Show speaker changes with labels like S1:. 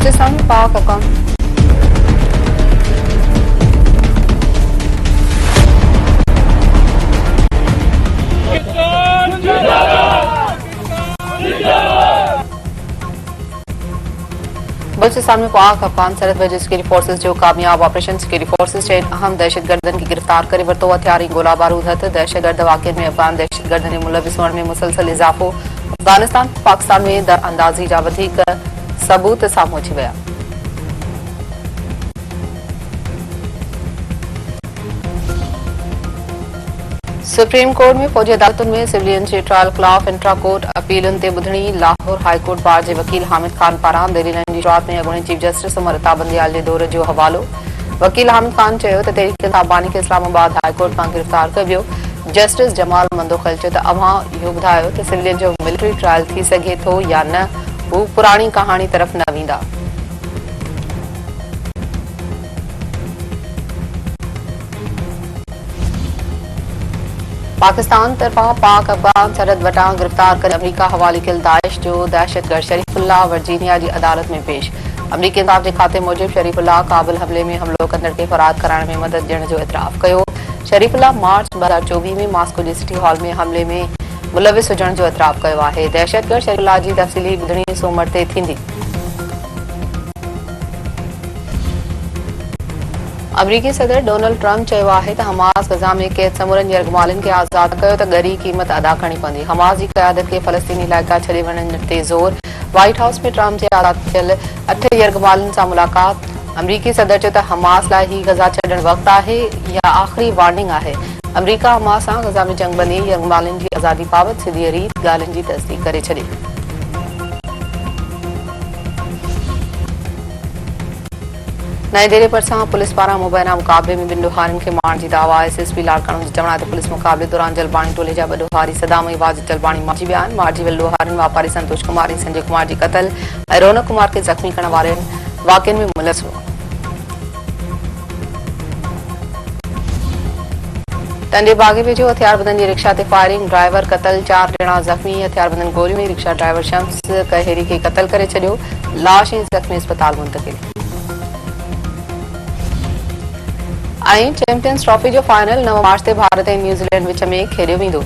S1: बलूचिस्तान में पाक अफगान बलूचिस्तान में पाक अफगान सरहद पर सिक्योरिटी फोर्सेस जो कामयाब ऑपरेशन सिक्योरिटी फोर्सेस चइन अहम दहशतगर्दन की गिरफ्तार करे वरतो हथियारी गोला बारूद हथ दहशतगर्द वाक़िअनि में अफगान दहशतगर्दनि मुलविस हुअण में मुसलसल इज़ाफ़ो अफगानिस्तान पाकिस्तान में दरअंदाज़ी जा वधीक सबूत साम्हूं अची विया। सुप्रीम कोर्ट में फौजी अदालतुनि में सिविलियन जे ट्रायल ख़िलाफ़ इंट्रा कोर्ट अपीलुनि ते ॿुधणी लाहौर हाई कोर्ट बार जे वकील हामिद खान पारां दिल्ली लाइन जी शुरूआत में अॻूणे चीफ जस्टिस उमर अता बंदियाल जे दौर जो हवालो। वकील हामिद खान चयो त तहरीक इंसाफ़ खे इस्लामाबाद हाई कोर्ट खां गिरफ़्तार कयो वियो। जस्टिस जमाल मंदोखल चयो त अव्हां इहो ॿुधायो त सिविलियन जो मिलिट्री ट्रायल थी सघे थो या न, हू पुराणी कहाणी तरफ़ न वेंदा। पाकिस्तान तरफा पाक अफगान सरहद वटां गिरफ्तार करे अमरीका हवाले कयल दाइश जो दहशतगर्द शरीफुल्लाह वर्जीनिया जी अदालत में पेश। अमरीकी इंसाफ़ जे खाते मूजिब शरीफुल्लाह काबुल हमले में हमलो कंदड़ खे फरार कराइण में मदद ॾियण जो एतिराफ़ कयो। शरीफुल्लाह मार्च 2024 में मॉस्को जे सिटी हॉल में हमले में मुलविस हुजण जो एतिराफ़ कयो आहे। दहशतगर्द शरीफुल्लाह जी तफ़सीली ॿुधणी सोमवार ते थींदी। अमरीकी सदर डोनाल्ड ट्रंप चयो आहे त हमास गज़ा में कैद समूरनि यरगमालिन खे आज़ाद कयो त ॻरी क़ीमत अदा करणी पवंदी। हमास जी क़यादत खे फ़लस्तीनी इलाइक़ा छॾे वञण ते ज़ोर। व्हाइट हाउस में ट्रंप जे आज़ाद थियल 8 यरगमालिन सां मुलाक़ात। अमरीकी सदर चयो त हमास लाइ ही गज़ा छॾण वक़्तु आहे या आख़िरी वार्निंग आहे। अमरीका हमास सां गज़ा में जंग बंदी यरगमालिन जी आज़ादी बाबति सिधी रीत ॻाल्हियुनि जी तस्दीक़ करे छॾी। नई दिल्ली भरिसां पुलिस पारां मुबैना मुक़ाबले में 2 ॾोहारियुनि खे मारण जी दावा। एसएसपी लाड़काणो जो चवणु आहे त पुलिस मुक़ाबले दौरान जलबाणी टोले जा 2 ॾोहारी सदाम ऐं वाजिद जलबाणी मारिजी विया आहिनि। मारिजी वियल ॾोहारियुनि वापारी संतोष कुमार ऐं संजय कुमार जी क़तल ऐं रौनक कुमार खे ज़ख़्मी करण वारे वाक़िअनि में मुलविस हुआ। टंडे बाग़े वेझो हथियारबंदनि जी रिक्शा ते फायरिंग, ड्राइवर क़तल, 4 ॼणा ज़ख़्मी। हथियारबंदनि गोलियुनि में रिक्शा ड्राइवर शम्स कहेरी खे क़तल करे छॾियो। लाश ऐं ज़ख़्मी अस्पताल मुंतक़िल। चैंपियंस ट्रॉफी जो फाइनल 9 मार्च ते भारत ऐं न्यूज़ीलैंड विच में खेॾियो वेंदो।